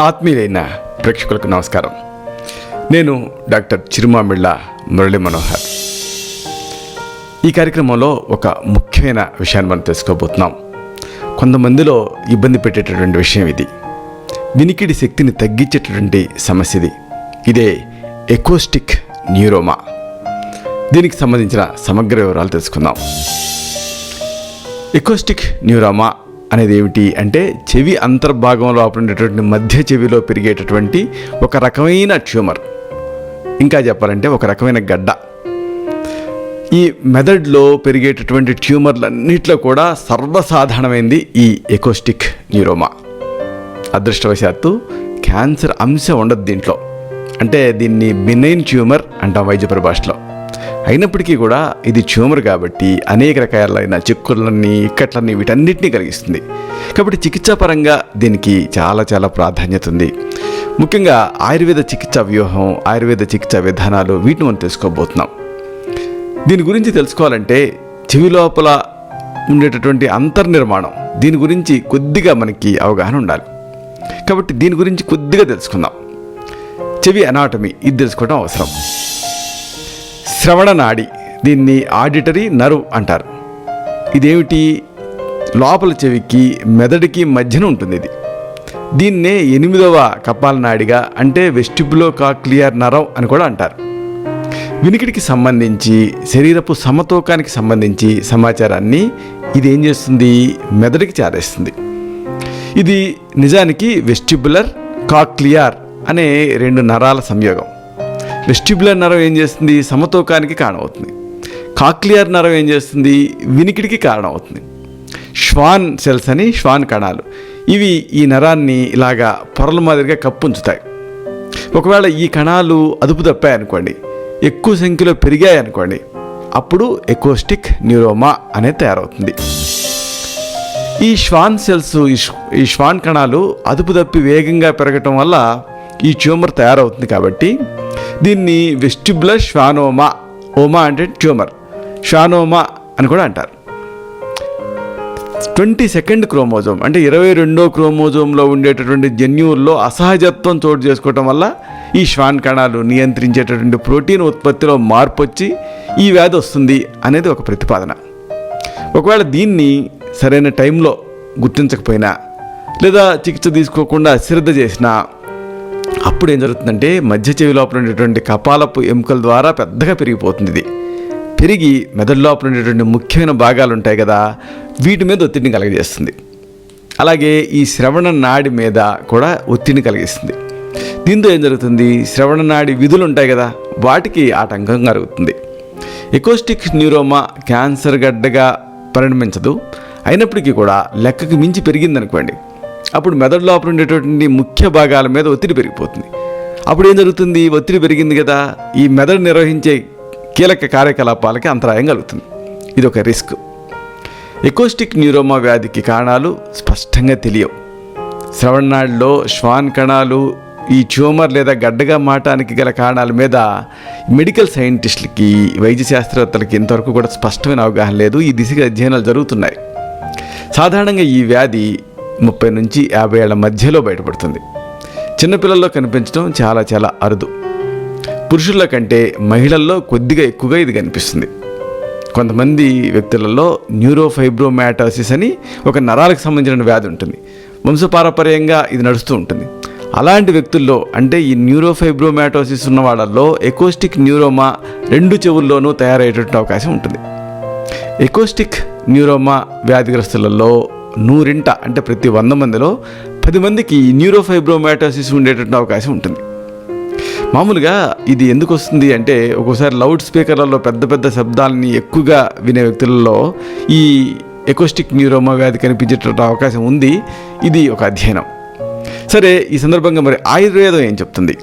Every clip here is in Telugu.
ఆత్మీయులైన ప్రేక్షకులకు నమస్కారం. నేను డాక్టర్ చిరుమామిళ్ళ మురళీ మనోహర్. ఈ కార్యక్రమంలో ఒక ముఖ్యమైన విషయాన్ని మనం తెలుసుకోబోతున్నాం. కొంతమందిలో ఇబ్బంది పెట్టేటటువంటి విషయం ఇది. వినికిడి శక్తిని తగ్గించేటటువంటి సమస్య ఇది. ఇదే ఎకోస్టిక్ న్యూరోమా. దీనికి సంబంధించిన సమగ్ర వివరాలు తెలుసుకుందాం. ఎకోస్టిక్ న్యూరోమా అనేది ఏమిటి అంటే, చెవి అంతర్భాగంలో ఉండేటటువంటి మధ్య చెవిలో పెరిగేటటువంటి ఒక రకమైన ట్యూమర్, ఇంకా చెప్పాలంటే ఒక రకమైన గడ్డ. ఈ మెదడులో పెరిగేటటువంటి ట్యూమర్లన్నింటిలో కూడా సర్వసాధారణమైంది ఈ ఎకోస్టిక్ న్యూరోమా. అదృష్టవశాత్తు క్యాన్సర్ అంశం ఉండదు దీంట్లో. అంటే దీన్ని బినైన్ ట్యూమర్ అంటాం వైద్య పరిభాషలో. అయినప్పటికీ కూడా ఇది ట్యూమర్ కాబట్టి అనేక రకాలైన చిక్కులన్నీ, ఇక్కట్లన్నీ వీటన్నిటినీ కలిగిస్తుంది. కాబట్టి చికిత్సాపరంగా దీనికి చాలా ప్రాధాన్యత ఉంది. ముఖ్యంగా ఆయుర్వేద చికిత్సా వ్యూహం, ఆయుర్వేద చికిత్సా విధానాలు, వీటిని మనం తెలుసుకోబోతున్నాం. దీని గురించి తెలుసుకోవాలంటే చెవి లోపల ఉండేటటువంటి అంతర్నిర్మాణం, దీని గురించి కొద్దిగా మనకి అవగాహన ఉండాలి. కాబట్టి దీని గురించి కొద్దిగా తెలుసుకుందాం. చెవి అనాటమీ, ఇది తెలుసుకోవడం అవసరం. శ్రవణ నాడి, దీన్ని ఆడిటరీ నర్వ్ అంటారు. ఇదేమిటి? లోపల చెవికి మెదడుకి మధ్యన ఉంటుంది ఇది. దీన్నే 8వ కపాల నాడిగా, అంటే వెస్టిబులోకాక్లియర్ నర్వ్ అని కూడా అంటారు. వినికిడికి సంబంధించి, శరీరపు సమతూకానికి సంబంధించి సమాచారాన్ని ఇది ఏం చేస్తుంది? మెదడుకి చేరేస్తుంది. ఇది నిజానికి వెస్టిబులర్ కాక్లియర్ అనే 2 నరాల సంయోగం. వెస్టిబులర్ నర్వ్ ఏం చేస్తుంది? సమతూకానికి కారణమవుతుంది. కాక్లియర్ నర్వ్ ఏం చేస్తుంది? వినికిడికి కారణమవుతుంది. ష్వాన్ సెల్స్ అని, ష్వాన్ కణాలు, ఇవి ఈ నరాన్ని ఇలాగా పొరల మాదిరిగా కప్పుంచుతాయి. ఒకవేళ ఈ కణాలు అదుపు తప్పాయనుకోండి, ఎక్కువ సంఖ్యలో పెరిగాయనుకోండి, అప్పుడు ఎకోస్టిక్ న్యూరోమా అనేది తయారవుతుంది. ఈ ష్వాన్ సెల్స్, ఈ ష్వాన్ కణాలు అదుపు తప్పి వేగంగా పెరగటం వల్ల ఈ ట్యూమర్ తయారవుతుంది. కాబట్టి దీన్ని వెస్టిబులర్ ష్వానోమా, ఓమా అంటే ట్యూమర్, ష్వానోమా అని కూడా అంటారు. 22nd క్రోమోజోమ్ అంటే 22వ క్రోమోజోమ్లో ఉండేటటువంటి జన్యువుల్లో అసహజత్వం చోటు చేసుకోవటం వల్ల ఈ ష్వాన్ కణాలు నియంత్రించేటటువంటి ప్రోటీన్ ఉత్పత్తిలో మార్పు వచ్చి ఈ వ్యాధి వస్తుంది అనేది ఒక ప్రతిపాదన. ఒకవేళ దీన్ని సరైన టైంలో గుర్తించకపోయినా, లేదా చికిత్స తీసుకోకుండా అశ్రద్ధ చేసినా, అప్పుడు ఏం జరుగుతుందంటే మధ్య చెవి లోపల ఉండేటువంటి కపాలపు ఎముకల ద్వారా పెద్దగా పెరిగిపోతుంది. ఇది పెరిగి మెదడు లోపల ఉండేటువంటి ముఖ్యమైన భాగాలు ఉంటాయి కదా, వీటి మీద ఒత్తిడిని కలిగజేస్తుంది. అలాగే ఈ శ్రవణ నాడి మీద కూడా ఒత్తిడిని కలిగిస్తుంది. దీంతో ఏం జరుగుతుంది? శ్రవణ నాడి విధులు ఉంటాయి కదా, వాటికి ఆటంకం కలుగుతుంది. ఎకోస్టిక్ న్యూరోమా క్యాన్సర్ గడ్డగా పరిణమించదు. అయినప్పటికీ కూడా లెక్కకు మించి పెరిగిందనుకోండి, అప్పుడు మెదడు లోపల ఉండేటటువంటి ముఖ్య భాగాల మీద ఒత్తిడి పెరిగిపోతుంది. అప్పుడు ఏం జరుగుతుంది? ఒత్తిడి పెరిగింది కదా, ఈ మెదడు నిర్వహించే కీలక కార్యకలాపాలకి అంతరాయం కలుగుతుంది. ఇది ఒక రిస్క్. ఎకోస్టిక్ న్యూరోమా వ్యాధికి కారణాలు స్పష్టంగా తెలియవు. శ్రవణనాడిలో ష్వాన్ కణాలు ఈ ట్యూమర్ లేదా గడ్డగా మారటానికి గల కారణాల మీద మెడికల్ సైంటిస్టులకి, వైద్య శాస్త్రవేత్తలకి ఇంతవరకు కూడా స్పష్టమైన అవగాహన లేదు. ఈ దిశగా అధ్యయనాలు జరుగుతున్నాయి. సాధారణంగా ఈ వ్యాధి 30 నుంచి 50 ఏళ్ల మధ్యలో బయటపడుతుంది. చిన్నపిల్లల్లో కనిపించడం చాలా అరుదు. పురుషుల కంటే మహిళల్లో కొద్దిగా ఎక్కువగా ఇది కనిపిస్తుంది. కొంతమంది వ్యక్తులలో న్యూరోఫైబ్రోమాటోసిస్ అని ఒక నరాలకు సంబంధించిన వ్యాధి ఉంటుంది. వంశపారపర్యంగా ఇది నడుస్తూ ఉంటుంది. అలాంటి వ్యక్తుల్లో, అంటే ఈ న్యూరోఫైబ్రోమాటోసిస్ ఉన్న వాళ్ళల్లో ఎకోస్టిక్ న్యూరోమా 2 చెవుల్లోనూ తయారయ్యేటువంటి అవకాశం ఉంటుంది. ఎకోస్టిక్ న్యూరోమా వ్యాధిగ్రస్తులలో 100 అంటే ప్రతి 100 మందిలో 10 మందికి న్యూరోఫైబ్రోమాటోసిస్ ఉండేటటువంటి అవకాశం ఉంటుంది. మామూలుగా ఇది ఎందుకు వస్తుంది అంటే, ఒక్కోసారి లౌడ్ స్పీకర్లలో పెద్ద శబ్దాలని ఎక్కువగా వినే వ్యక్తులలో ఈ ఎకోస్టిక్ న్యూరోమా వ్యాధి కనిపించేటటువంటి అవకాశం ఉంది. ఇది ఒక అధ్యయనం. సరే, ఈ సందర్భంగా మరి ఆయుర్వేదం ఏం చెప్తుంది?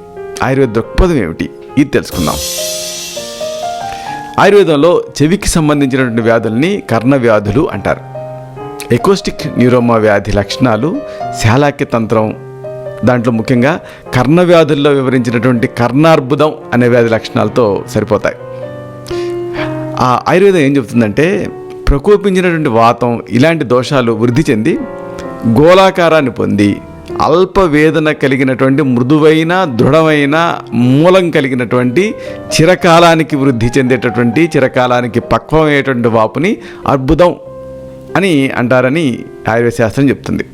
ఆయుర్వేద దృక్పథం ఏమిటి? ఇది తెలుసుకుందాం. ఆయుర్వేదంలో చెవికి సంబంధించినటువంటి వ్యాధుల్ని కర్ణ వ్యాధులు అంటారు. ఎకోస్టిక్ న్యూరోమా వ్యాధి లక్షణాలు శాలాక్య తంత్రం, దాంట్లో ముఖ్యంగా కర్ణ వ్యాధుల్లో వివరించినటువంటి కర్ణార్బుదం అనే వ్యాధి లక్షణాలతో సరిపోతాయి. ఆ ఆయుర్వేదం ఏం చెప్తుందంటే, ప్రకోపించినటువంటి వాతం ఇలాంటి దోషాలు వృద్ధి చెంది గోళాకారాన్ని పొంది అల్ప వేదన కలిగినటువంటి మృదువైన దృఢమైన మూలం కలిగినటువంటి చిరకాలానికి వృద్ధి చెందేటటువంటి చిరకాలానికి పక్వమయ్యేటువంటి వాపుని అర్బుదం అని అంటారని ఆయుర్వేద శాస్త్రం చెప్తుంది.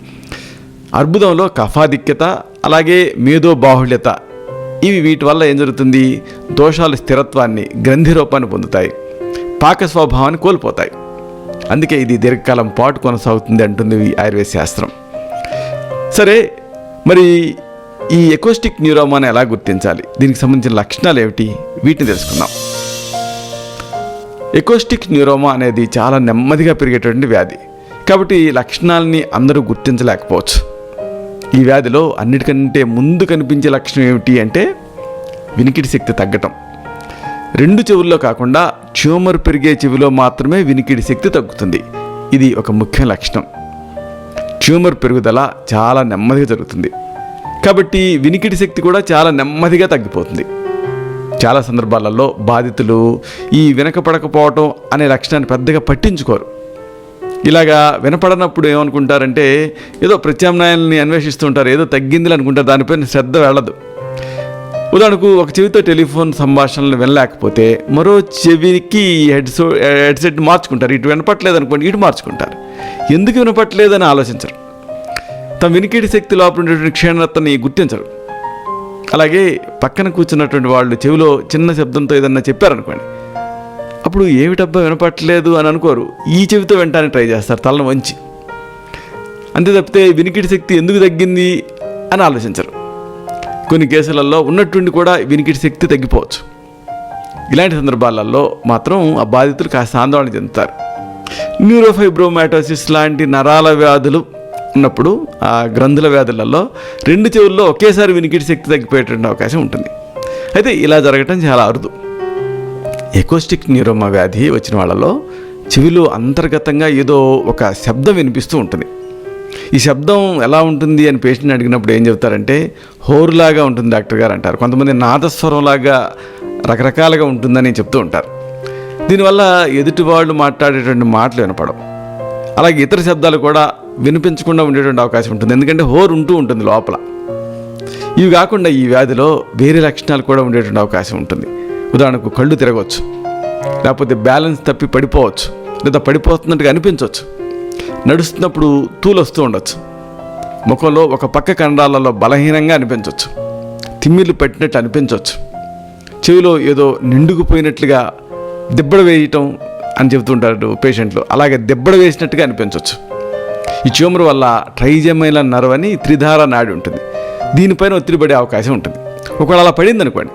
అర్బుదంలో కఫాధిక్యత అలాగే మేధో బాహుళ్యత వీటి వల్ల ఏం జరుగుతుంది, దోషాలు స్థిరత్వాన్ని గ్రంథి రూపాన్ని పొందుతాయి, పాక స్వభావాన్ని కోల్పోతాయి. అందుకే ఇది దీర్ఘకాలం పాటు కొనసాగుతుంది అంటుంది ఆయుర్వేద శాస్త్రం. సరే, మరి ఈ ఎకోస్టిక్ న్యూరోమాని ఎలా గుర్తించాలి, దీనికి సంబంధించిన లక్షణాలు ఏమిటి, వీటిని తెలుసుకుందాం. ఎకోస్టిక్ న్యూరోమా అనేది చాలా నెమ్మదిగా పెరిగేటువంటి వ్యాధి కాబట్టి ఈ లక్షణాలని అందరూ గుర్తించలేకపోవచ్చు. ఈ వ్యాధిలో అన్నిటికంటే ముందు కనిపించే లక్షణం ఏమిటి అంటే వినికిడి శక్తి తగ్గటం. 2 చెవుల్లో కాకుండా ట్యూమర్ పెరిగే చెవిలో మాత్రమే వినికిడి శక్తి తగ్గుతుంది. ఇది ఒక ముఖ్య లక్షణం. ట్యూమర్ పెరుగుదల చాలా నెమ్మదిగా జరుగుతుంది కాబట్టి వినికిడి శక్తి కూడా చాలా నెమ్మదిగా తగ్గిపోతుంది. చాలా సందర్భాలలో బాధితులు ఈ వినకపడకపోవటం అనే లక్షణాన్ని పెద్దగా పట్టించుకోరు. ఇలాగా వినపడనప్పుడు ఏమనుకుంటారంటే ఏదో ప్రత్యామ్నాయాలని అన్వేషిస్తూ ఉంటారు, ఏదో తగ్గింది అనుకుంటారు, దానిపైన శ్రద్ధ వెళ్ళదు. ఉదాహరణకు ఒక చెవితో టెలిఫోన్ సంభాషణలు వినలేకపోతే మరో చెవికి హెడ్సెట్ మార్చుకుంటారు. ఇటు వినపట్లేదు అనుకోండి, ఇటు మార్చుకుంటారు. ఎందుకు వినపట్లేదని ఆలోచించరు. తమ వినికిడి శక్తి లోపల ఉండేటువంటి క్షీణతని గుర్తించరు. అలాగే పక్కన కూర్చున్నటువంటి వాళ్ళు చెవిలో చిన్న శబ్దంతో ఏదన్నా చెప్పారనుకోండి, అప్పుడు ఏమిటబ్బా వినపట్లేదు అని అనుకోరు, ఈ చెవితో వినటానికి ట్రై చేస్తారు తలను వంచి. అంతే తప్పితే వినికిడి శక్తి ఎందుకు తగ్గింది అని ఆలోచించరు. కొన్ని కేసులలో ఉన్నట్టుండి కూడా వినికిడి శక్తి తగ్గిపోవచ్చు. ఇలాంటి సందర్భాలలో మాత్రం ఆ బాధితులు కాస్త ఆందోళన చెందుతారు. న్యూరోఫైబ్రోమాటోసిస్ లాంటి నరాల వ్యాధులు ఉన్నప్పుడు ఆ గ్రంథుల వ్యాధులలో 2 చెవుల్లో ఒకేసారి వినికిడి శక్తి తగ్గిపోయేటువంటి అవకాశం ఉంటుంది. అయితే ఇలా జరగటం చాలా అరుదు. ఎకోస్టిక్ న్యూరోమా వ్యాధి వచ్చిన వాళ్ళలో చెవిలో అంతర్గతంగా ఏదో ఒక శబ్దం వినిపిస్తూ ఉంటుంది. ఈ శబ్దం ఎలా ఉంటుంది అని పేషెంట్ని అడిగినప్పుడు ఏం చెబుతారంటే హోరులాగా ఉంటుంది డాక్టర్ గారు అంటారు. కొంతమంది నాదస్వరంలాగా రకరకాలుగా ఉంటుందని చెప్తూ ఉంటారు. దీనివల్ల ఎదుటి వాళ్ళు మాట్లాడేటువంటి మాటలు వినపడవు. అలాగే ఇతర శబ్దాలు కూడా వినిపించకుండా ఉండేటువంటి అవకాశం ఉంటుంది, ఎందుకంటే హోరు ఉంటూ ఉంటుంది లోపల. ఇవి కాకుండా ఈ వ్యాధిలో వేరే లక్షణాలు కూడా ఉండేటువంటి అవకాశం ఉంటుంది. ఉదాహరణకు కళ్ళు తిరగవచ్చు, లేకపోతే బ్యాలెన్స్ తప్పి పడిపోవచ్చు, లేదా పడిపోతున్నట్టుగా అనిపించవచ్చు, నడుస్తున్నప్పుడు తూలు వస్తూ ఉండొచ్చు, ముఖంలో ఒక పక్క కండరాలలో బలహీనంగా అనిపించవచ్చు, తిమ్మిళ్ళు పెట్టినట్టు అనిపించవచ్చు, చెవిలో ఏదో నిండుకుపోయినట్లుగా దెబ్బడ వేయటం అని చెబుతుంటారు పేషెంట్లు, అలాగే దెబ్బడ వేసినట్టుగా అనిపించవచ్చు. ఈ ట్యూమర్ వల్ల ట్రైజెమైనల్ నర్వ్ అని త్రిధార నాడి ఉంటుంది, దీనిపైన ఒత్తిడి పడే అవకాశం ఉంటుంది. ఒకవేళ అలా పడింది అనుకోండి,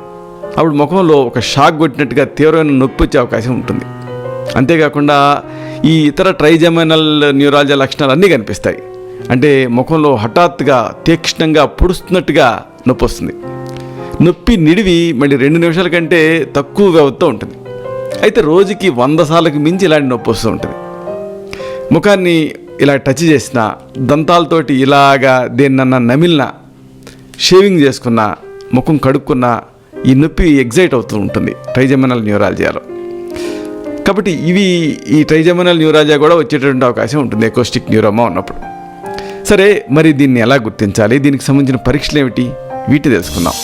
అప్పుడు ముఖంలో ఒక షాక్ కొట్టినట్టుగా తీవ్రమైన నొప్పి వచ్చే అవకాశం ఉంటుంది. అంతేకాకుండా ఈ ఇతర ట్రైజెమైనల్ న్యూరాలజీ లక్షణాలు అన్నీ కనిపిస్తాయి. అంటే ముఖంలో హఠాత్తుగా తీక్ష్ణంగా పొడుస్తున్నట్టుగా నొప్పి వస్తుంది. నొప్పి నిడివి మళ్ళీ 2 నిమిషాల కంటే తక్కువ వ్యవధితో ఉంటుంది. అయితే రోజుకి 100 సార్లకు మించి ఇలాంటి నొప్పి వస్తూ ఉంటుంది. ముఖాన్ని ఇలా టచ్ చేసిన, దంతాలతోటి ఇలాగా దేన్నన్నా నమిలిన, షేవింగ్ చేసుకున్న, ముఖం కడుక్కున్న ఈ నొప్పి ఎగ్జైట్ అవుతూ ఉంటుంది ట్రైజెమినల్ న్యూరాలజియాలో. కాబట్టి ఈ ట్రైజెమినల్ న్యూరాలజియా కూడా వచ్చేటటువంటి అవకాశం ఉంటుంది ఎకోస్టిక్ న్యూరోమా ఉన్నప్పుడు. సరే, మరి దీన్ని ఎలా గుర్తించాలి, దీనికి సంబంధించిన పరీక్షలు ఏమిటి, వీటి తెలుసుకుందాం.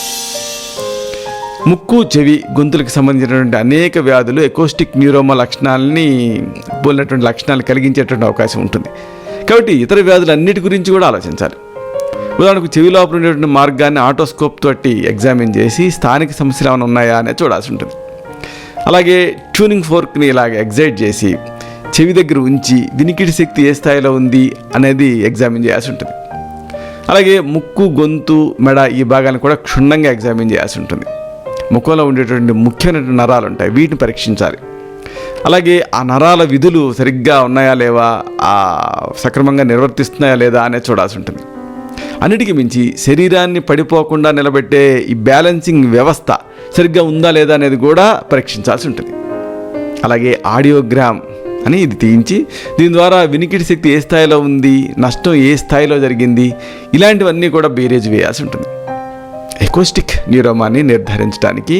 ముక్కు, చెవి, గొంతులకు సంబంధించినటువంటి అనేక వ్యాధులు ఎకోస్టిక్ న్యూరోమా లక్షణాలని పోలినటువంటి లక్షణాలు కలిగించేటువంటి అవకాశం ఉంటుంది. కాబట్టి ఇతర వ్యాధులు అన్నిటి గురించి కూడా ఆలోచించాలి. ఉదాహరణకు చెవి లోపల ఉండేటువంటి మార్గాన్ని ఆటోస్కోప్ తోటి ఎగ్జామిన్ చేసి స్థానిక సమస్యలు ఏమైనా ఉన్నాయా అనేది చూడాల్సి ఉంటుంది. అలాగే ట్యూనింగ్ ఫోర్క్ని ఇలాగ ఎగ్జైట్ చేసి చెవి దగ్గర ఉంచి వినికిడి శక్తి ఏ స్థాయిలో ఉంది అనేది ఎగ్జామిన్ చేయాల్సి ఉంటుంది. అలాగే ముక్కు, గొంతు, మెడ ఈ భాగాన్ని కూడా క్షుణ్ణంగా ఎగ్జామిన్ చేయాల్సి ఉంటుంది. ముఖంలో ఉండేటువంటి ముఖ్యమైన నరాలు ఉంటాయి, వీటిని పరీక్షించాలి. అలాగే ఆ నరాల విధులు సరిగ్గా ఉన్నాయా లేవా, సక్రమంగా నిర్వర్తిస్తున్నాయా లేదా అనేది చూడాల్సి ఉంటుంది. అన్నిటికీ మించి శరీరాన్ని పడిపోకుండా నిలబెట్టే ఈ బ్యాలెన్సింగ్ వ్యవస్థ సరిగ్గా ఉందా లేదా అనేది కూడా పరీక్షించాల్సి ఉంటుంది. అలాగే ఆడియోగ్రామ్ అని ఇది తీయించి దీని ద్వారా వినికిడి శక్తి ఏ స్థాయిలో ఉంది, నష్టం ఏ స్థాయిలో జరిగింది, ఇలాంటివన్నీ కూడా బేరేజ్ వేయాల్సి ఉంటుంది. ఎకోస్టిక్ న్యూరోమాని నిర్ధారించడానికి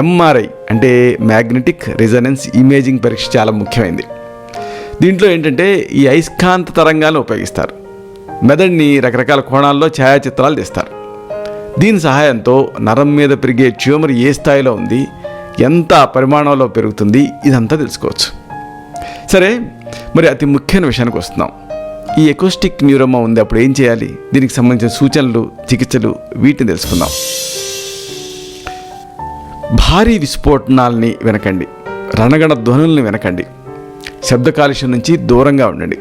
ఎంఆర్ఐ అంటే మ్యాగ్నెటిక్ రెజొనెన్స్ ఇమేజింగ్ పరీక్ష చాలా ముఖ్యమైనది. దీంట్లో ఏంటంటే ఈ అయస్కాంత తరంగాలను ఉపయోగిస్తారు. మెదడుని రకరకాల కోణాల్లో ఛాయాచిత్రాలు తీస్తారు. దీని సహాయంతో నరం మీద పెరిగే ట్యూమర్ ఏ స్థాయిలో ఉంది, ఎంత పరిమాణంలో పెరుగుతుంది, ఇదంతా తెలుసుకోవచ్చు. సరే, మరి అతి ముఖ్యమైన విషయానికి వస్తున్నాం. ఈ ఎకోస్టిక్ న్యూరోమా ఉంది, అప్పుడు ఏం చేయాలి, దీనికి సంబంధించిన సూచనలు, చికిత్సలు, వీటిని తెలుసుకుందాం. భారీ విస్ఫోటనాల్ని వినకండి, రణగణ ధ్వనుల్ని వినకండి, శబ్ద కాలుష్యం నుంచి దూరంగా ఉండండి.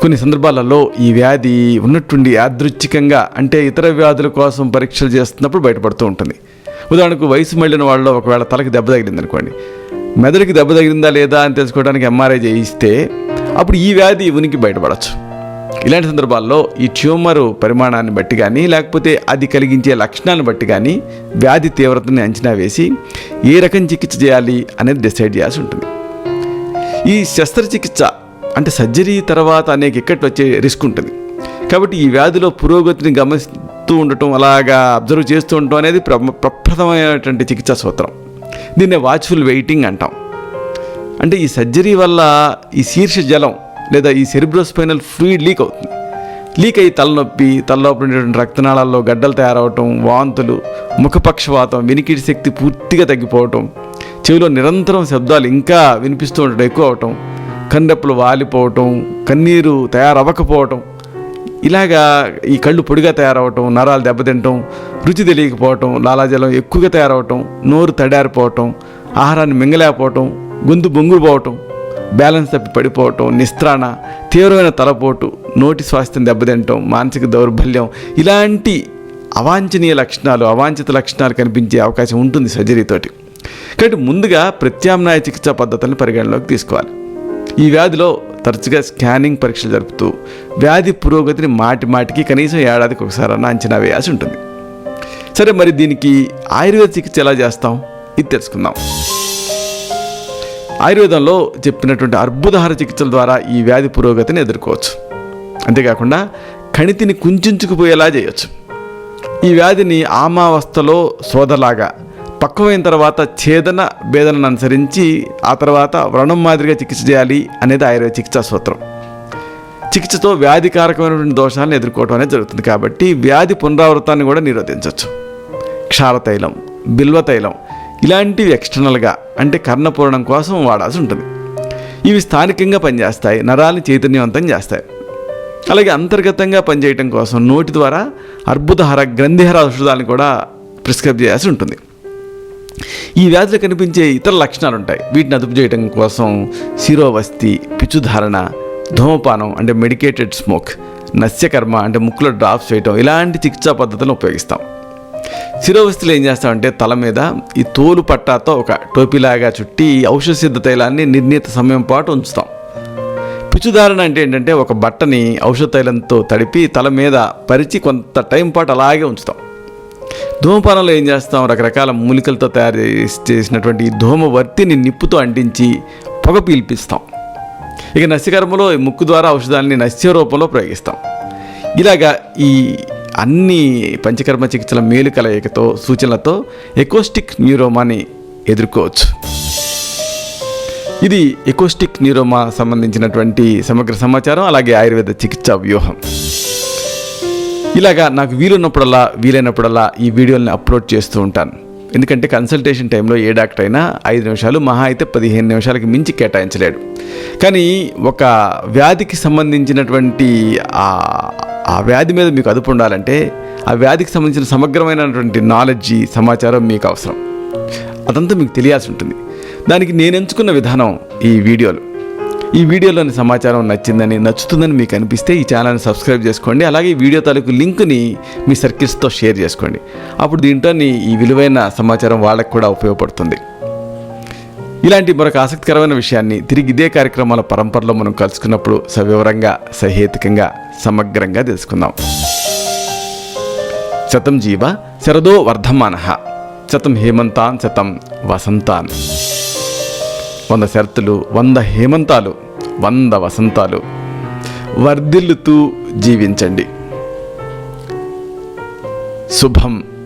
కొన్ని సందర్భాలలో ఈ వ్యాధి ఉన్నట్టుండి యాదృచ్ఛికంగా, అంటే ఇతర వ్యాధుల కోసం పరీక్షలు చేస్తున్నప్పుడు బయటపడుతూ ఉంటుంది. ఉదాహరణకు వయసు మళ్ళిన వాళ్ళలో ఒకవేళ తలకి దెబ్బ తగిలింది అనుకోండి, మెదడుకి దెబ్బ తగిలిందా లేదా అని తెలుసుకోవడానికి ఎంఆర్ఐ చేయిస్తే అప్పుడు ఈ వ్యాధి ఉనికి బయటపడవచ్చు. ఇలాంటి సందర్భాల్లో ఈ ట్యూమర్ పరిమాణాన్ని బట్టి కానీ, లేకపోతే అది కలిగించే లక్షణాలను బట్టి కానీ వ్యాధి తీవ్రతని అంచనా వేసి ఏ రకం చికిత్స చేయాలి అనేది డిసైడ్ చేయాల్సి ఉంటుంది. ఈ శస్త్రచికిత్స అంటే సర్జరీ తర్వాత అనేక ఇక్కట్లు వచ్చే రిస్క్ ఉంటుంది. కాబట్టి ఈ వ్యాధిలో పురోగతిని గమనిస్తూ ఉండటం, అలాగా అబ్జర్వ్ చేస్తూ ఉండటం అనేది ప్రప్రథమైనటువంటి చికిత్సా సూత్రం. దీన్నే వాచ్ఫుల్ వెయిటింగ్ అంటాం. అంటే ఈ సర్జరీ వల్ల ఈ శీర్ష జలం లేదా ఈ సెరిబ్రోస్పైనల్ ఫ్లూయిడ్ లీక్ అవుతుంది. లీక్ అయ్యి తలనొప్పి, తలలోపల ఉండేటువంటి రక్తనాళాల్లో గడ్డలు తయారవటం, వాంతులు, ముఖపక్షవాతం, వినికిడి శక్తి పూర్తిగా తగ్గిపోవటం, చెవిలో నిరంతరం శబ్దాలు ఇంకా వినిపిస్తూ ఉండటం ఎక్కువ అవటం, కన్నెప్పులు వాలిపోవటం, కన్నీరు తయారవ్వకపోవటం, ఇలాగా ఈ కళ్ళు పొడిగా తయారవటం, నరాలు దెబ్బతింటం, రుచి తెలియకపోవటం, లాలాజలం ఎక్కువగా తయారవటం, నోరు తడారిపోవటం, ఆహారాన్ని మింగలేకపోవటం, గొంతు బొంగుపోవటం, బ్యాలెన్స్ తప్పి పడిపోవటం, నిస్త్రాణ, తీవ్రమైన తలపోటు, నోటి స్వాస్థ్యం దెబ్బతింటం, మానసిక దౌర్బల్యం, ఇలాంటి అవాంఛనీయ లక్షణాలు, అవాంఛిత లక్షణాలు కనిపించే అవకాశం ఉంటుంది సర్జరీతోటి. కాబట్టి ముందుగా ప్రత్యామ్నాయ చికిత్సా పద్ధతులను పరిగణలోకి తీసుకోవాలి. ఈ వ్యాధిలో తరచుగా స్కానింగ్ పరీక్షలు జరుపుతూ వ్యాధి పురోగతిని మాటికి కనీసం ఏడాదికి ఒకసారన్నా అంచనా వేయాల్సి ఉంటుంది. సరే, మరి దీనికి ఆయుర్వేద చికిత్స ఎలా చేస్తాం, ఇది తెలుసుకుందాం. ఆయుర్వేదంలో చెప్పినటువంటి అర్బుదహార చికిత్సల ద్వారా ఈ వ్యాధి పురోగతిని ఎదుర్కోవచ్చు. అంతేకాకుండా కణితిని కుంచుకుపోయేలా చేయొచ్చు. ఈ వ్యాధిని ఆమావస్థలో సోదలాగా, పక్వమైన తర్వాత ఛేదన భేదనను అనుసరించి ఆ తర్వాత వ్రణం మాదిరిగా చికిత్స చేయాలి అనేది ఆయుర్వేద చికిత్సా సూత్రం. చికిత్సతో వ్యాధికారకమైనటువంటి దోషాలను ఎదుర్కోవడం అనేది జరుగుతుంది. కాబట్టి వ్యాధి పునరావృతాన్ని కూడా నిరోధించవచ్చు. క్షారతైలం, బిల్వతైలం ఇలాంటివి ఎక్స్టర్నల్గా, అంటే కర్ణపూరణం కోసం వాడాల్సి ఉంటుంది. ఇవి స్థానికంగా పనిచేస్తాయి, నరాల్ని చైతన్యవంతం చేస్తాయి. అలాగే అంతర్గతంగా పనిచేయటం కోసం నోటి ద్వారా అర్బుదహర, గ్రంథిహర ఔషధాలను కూడా ప్రిస్క్రైబ్ చేయాల్సి ఉంటుంది. ఈ వ్యాధిలో కనిపించే ఇతర లక్షణాలు ఉంటాయి. వీటిని అదుపు చేయడం కోసం శిరోవస్తి, పిచ్చుధారణ, ధూమపానం అంటే మెడికేటెడ్ స్మోక్, నస్యకర్మ అంటే ముక్కులో డ్రాప్స్ చేయటం, ఇలాంటి చికిత్సా పద్ధతులను ఉపయోగిస్తాం. శిరోవస్తిలో ఏం చేస్తామంటే తల మీద ఈ తోలు పట్టాతో ఒక టోపీలాగా చుట్టి ఔషధ సిద్ధ తైలాన్ని నిర్ణీత సమయం పాటు ఉంచుతాం. పిచ్చుధారణ అంటే ఏంటంటే ఒక బట్టని ఔషధ తైలంతో తడిపి తల మీద పరిచి కొంత టైం పాటు అలాగే ఉంచుతాం. ధూమపానంలో ఏం చేస్తాం, రకరకాల మూలికలతో తయారు చేసినటువంటి ఈ ధూమవర్తిని నిప్పుతో అంటించి పొగ పీల్పిస్తాం. ఇక నస్యకర్మలో ముక్కు ద్వారా ఔషధాలని నస్య రూపంలో ప్రయోగిస్తాం. ఇలాగా ఈ అన్ని పంచకర్మ చికిత్సల మేలు కలయికతో, సూచనలతో ఎకోస్టిక్ న్యూరోమాని ఎదుర్కోవచ్చు. ఇది ఎకోస్టిక్ న్యూరోమా సంబంధించినటువంటి సమగ్ర సమాచారం, అలాగే ఆయుర్వేద చికిత్సా వ్యూహం. ఇలాగా నాకు వీలైనప్పుడల్లా ఈ వీడియోని అప్లోడ్ చేస్తూ ఉంటాను. ఎందుకంటే కన్సల్టేషన్ టైంలో ఏ డాక్టర్ అయినా 5 నిమిషాలు, మహా అయితే 15 నిమిషాలకి మించి కేటాయించలేడు. కానీ ఒక వ్యాధికి సంబంధించినటువంటి ఆ వ్యాధి మీద మీకు అదుపు ఉండాలంటే ఆ వ్యాధికి సంబంధించిన సమగ్రమైనటువంటి నాలెడ్జి, సమాచారం మీకు అవసరం. అదంతా మీకు తెలియాల్సి ఉంటుంది. దానికి నేను ఎంచుకున్న విధానం ఈ వీడియోలోని సమాచారం నచ్చుతుందని మీకు అనిపిస్తే ఈ ఛానల్ని సబ్స్క్రైబ్ చేసుకోండి. అలాగే ఈ వీడియో తాలూకు లింక్ని మీ సర్కిల్స్తో షేర్ చేసుకోండి. అప్పుడు దీంట్లో ఈ విలువైన సమాచారం వాళ్ళకు కూడా ఉపయోగపడుతుంది. ఇలాంటి మరొక ఆసక్తికరమైన విషయాన్ని తిరిగి ఇదే కార్యక్రమాల పరంపరలో మనం కలుసుకున్నప్పుడు సవివరంగా, సహేతుకంగా, సమగ్రంగా తెలుసుకుందాం. శతం జీవ శరదో వర్ధమానః, శతం హేమంతాన్ శతం వసంతాన్. 100 శరతులు, 100 హేమంతాలు, 100 వసంతాలు వర్ధిల్లుతూ జీవించండి. శుభం.